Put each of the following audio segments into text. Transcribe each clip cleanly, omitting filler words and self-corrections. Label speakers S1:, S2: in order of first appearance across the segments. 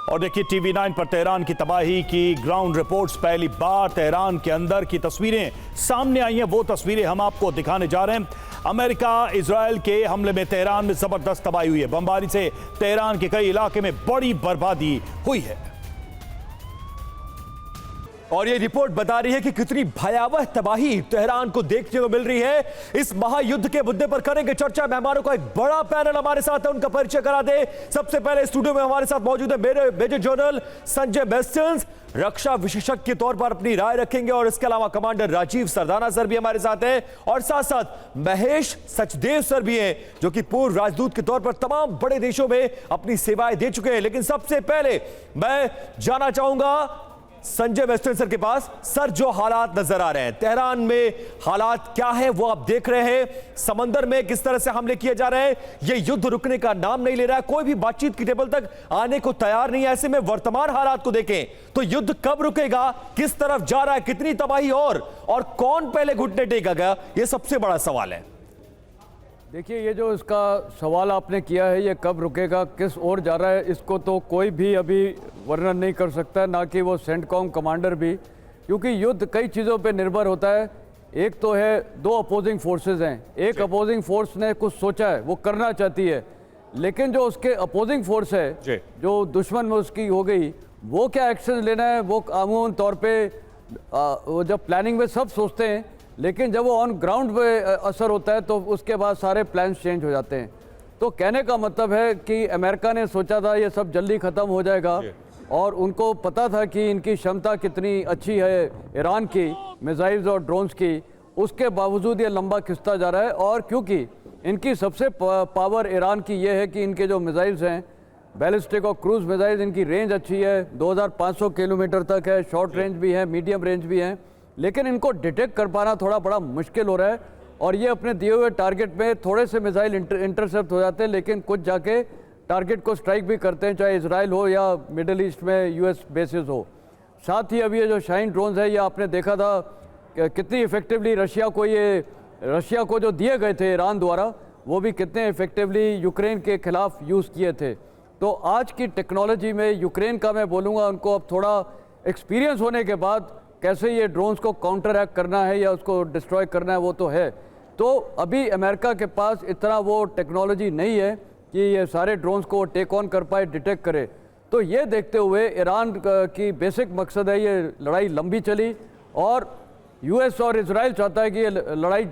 S1: और देखिए टीवी 9 पर तेहरान की तबाही की ग्राउंड रिपोर्ट्स। पहली बार तेहरान के अंदर की तस्वीरें सामने आई हैं। वो तस्वीरें हम आपको दिखाने जा रहे हैं। अमेरिका इजराइल के हमले में तेहरान में जबरदस्त तबाही हुई है। बमबारी से तेहरान के कई इलाके में बड़ी बर्बादी हुई है
S2: और ये रिपोर्ट बता रही है कि कितनी भयावह तबाही तेहरान को देखने को मिल रही है। इस महायुद्ध के मुद्दे पर करेंगे चर्चा। मेहमानों का एक बड़ा पैनल हमारे साथ है, उनका परिचय करा दे। सबसे पहले स्टूडियो में हमारे साथ मौजूद है मेजर जनरल संजय बेस्टन्स, रक्षा विशेषज्ञ के तौर पर अपनी राय रखेंगे। और इसके अलावा कमांडर राजीव सरदाना सर भी हमारे साथ हैं और साथ साथ महेश सचदेव सर भी हैं, जो कि पूर्व राजदूत के तौर पर तमाम बड़े देशों में अपनी सेवाएं दे चुके हैं। लेकिन सबसे पहले मैं जाना चाहूंगा संजय बेस्टन सर के पास। सर, जो हालात नजर आ रहे हैं तेहरान में, हालात क्या है वो आप देख रहे हैं। समंदर में किस तरह से हमले किए जा रहे हैं, ये युद्ध रुकने का नाम नहीं ले रहा है। कोई भी बातचीत की टेबल तक आने को तैयार नहीं है। ऐसे में वर्तमान हालात को देखें तो युद्ध कब रुकेगा, किस तरफ जा रहा है, कितनी तबाही और कौन पहले घुटने टेकेगा, ये सबसे बड़ा सवाल है।
S3: देखिए, ये जो इसका सवाल आपने किया है, ये कब रुकेगा, किस ओर जा रहा है, इसको तो कोई भी अभी वर्णन नहीं कर सकता, ना कि वो सेंटकॉम कमांडर भी, क्योंकि युद्ध कई चीज़ों पे निर्भर होता है। एक तो है दो अपोजिंग फोर्सेस हैं, एक अपोजिंग फोर्स ने कुछ सोचा है, वो करना चाहती है, लेकिन जो उसके अपोजिंग फोर्स है, जो दुश्मन में उसकी हो गई, वो क्या एक्शन लेना है, वो अमूमन तौर पर जब प्लानिंग में सब सोचते हैं, लेकिन जब वो ऑन ग्राउंड पे असर होता है तो उसके बाद सारे प्लान्स चेंज हो जाते हैं। तो कहने का मतलब है कि अमेरिका ने सोचा था ये सब जल्दी ख़त्म हो जाएगा और उनको पता था कि इनकी क्षमता कितनी अच्छी है ईरान की मिसाइल्स और ड्रोन्स की, उसके बावजूद ये लंबा खिंचता जा रहा है। और क्योंकि इनकी सबसे पावर ईरान की ये है कि इनके जो मिसाइल्स हैं, बैलिस्टिक और क्रूज मिसाइल्स, इनकी रेंज अच्छी है, 2500 किलोमीटर तक है, शॉर्ट रेंज भी है, मीडियम रेंज भी है, लेकिन इनको डिटेक्ट कर पाना थोड़ा बड़ा मुश्किल हो रहा है। और ये अपने दिए हुए टारगेट में थोड़े से मिसाइल इंटरसेप्ट हो जाते हैं, लेकिन कुछ जाके टारगेट को स्ट्राइक भी करते हैं, चाहे इजराइल हो या मिडिल ईस्ट में यूएस बेसिस हो। साथ ही अभी ये जो शाइन ड्रोन्स है, ये आपने देखा था कितनी इफेक्टिवली रशिया को जो दिए गए थे ईरान द्वारा, वो भी कितने इफेक्टिवली यूक्रेन के खिलाफ यूज़ किए थे। तो आज की टेक्नोलॉजी में यूक्रेन का मैं बोलूँगा, उनको अब थोड़ा एक्सपीरियंस होने के बाद कैसे ये ड्रोन्स को काउंटर एक्ट करना है या उसको डिस्ट्रॉय करना है, वो तो है। तो अभी अमेरिका के पास इतना वो टेक्नोलॉजी नहीं है कि ये सारे ड्रोन्स को टेक ऑन कर पाए, डिटेक्ट करे। तो ये देखते हुए ईरान की बेसिक मकसद है ये लड़ाई लंबी चली, और यूएस और इजराइल चाहता है कि ये लड़ाई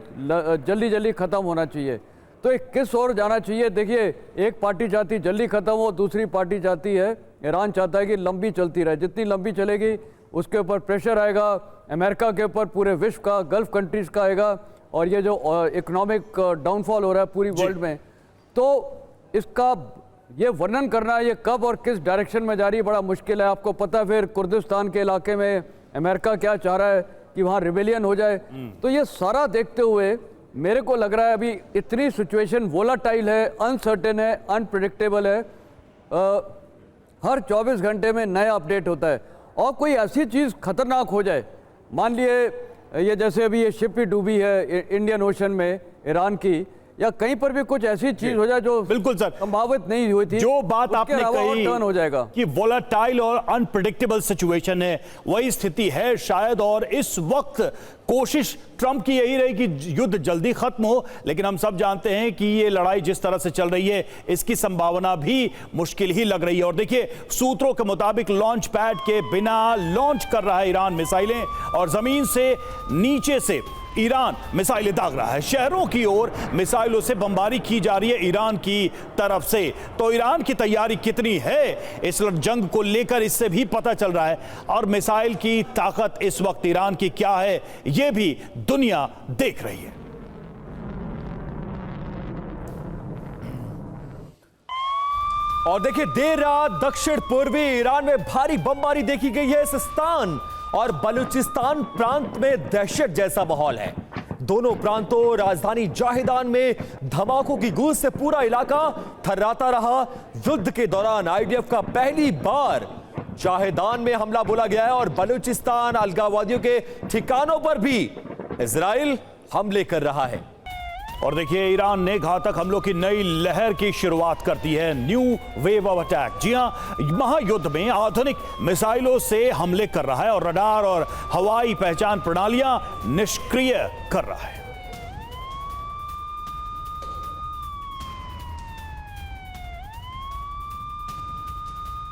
S3: जल्दी जल्दी ख़त्म होना चाहिए। तो एक किस ओर जाना चाहिए? देखिए, एक पार्टी चाहती जल्दी ख़त्म हो, दूसरी पार्टी चाहती है, ईरान चाहता है कि लंबी चलती रहे। जितनी लंबी चलेगी उसके ऊपर प्रेशर आएगा अमेरिका के ऊपर, पूरे विश्व का, गल्फ कंट्रीज़ का आएगा, और ये जो इकोनॉमिक डाउनफॉल हो रहा है पूरी वर्ल्ड में, तो इसका ये वर्णन करना ये कब और किस डायरेक्शन में जा रही है बड़ा मुश्किल है। आपको पता है फिर कुर्दिस्तान के इलाके में अमेरिका क्या चाह रहा है कि वहाँ रिबेलियन हो जाए। तो ये सारा देखते हुए मेरे को लग रहा है अभी इतनी सिचुएशन वोलाटाइल है, अनसर्टेन है, अनप्रिडिक्टेबल है, हर 24 घंटे में नया अपडेट होता है। और कोई ऐसी चीज़ खतरनाक हो जाए, मान लिए ये जैसे अभी ये शिप ही डूबी है इंडियन ओशन में ईरान की, या कहीं पर भी कुछ ऐसी चीज हो जाए जो
S1: बिल्कुल सर
S3: संभावित नहीं हुई थी,
S1: जो बात आपने कही
S3: टर्न हो जाएगा
S1: कि वोलाटाइल और अनप्रेडिक्टेबल सिचुएशन है, वही स्थिति है शायद। और इस वक्त कोशिश ट्रंप की यही रही कि युद्ध जल्दी खत्म हो, लेकिन हम सब जानते हैं कि ये लड़ाई जिस तरह से चल रही है, इसकी संभावना भी मुश्किल ही लग रही है। और देखिए, सूत्रों के मुताबिक लॉन्च पैड के बिना लॉन्च कर रहा है ईरान मिसाइलें, और जमीन से नीचे से ईरान मिसाइलें दाग रहा है। शहरों की ओर मिसाइलों से बमबारी की जा रही है ईरान की तरफ से। तो ईरान की तैयारी कितनी है इस जंग को लेकर, इससे भी पता चल रहा है। और मिसाइल की ताकत इस वक्त ईरान की क्या है, यह भी दुनिया देख रही है।
S2: और देखिए, देर रात दक्षिण पूर्वी ईरान में भारी बमबारी देखी गई है। सिस्तान और बलूचिस्तान प्रांत में दहशत जैसा माहौल है। दोनों प्रांतों राजधानी जाहिदान में धमाकों की गूंज से पूरा इलाका थर्राता रहा। युद्ध के दौरान आईडीएफ का पहली बार जाहिदान में हमला बोला गया है, और बलूचिस्तान अलगाववादियों के ठिकानों पर भी इजराइल हमले कर रहा है।
S1: और देखिए ईरान ने घातक हमलों की नई लहर की शुरुआत कर दी है, न्यू वेव ऑफ अटैक। जी हां, महायुद्ध में आधुनिक मिसाइलों से हमले कर रहा है और रडार और हवाई पहचान प्रणालियां निष्क्रिय कर रहा है।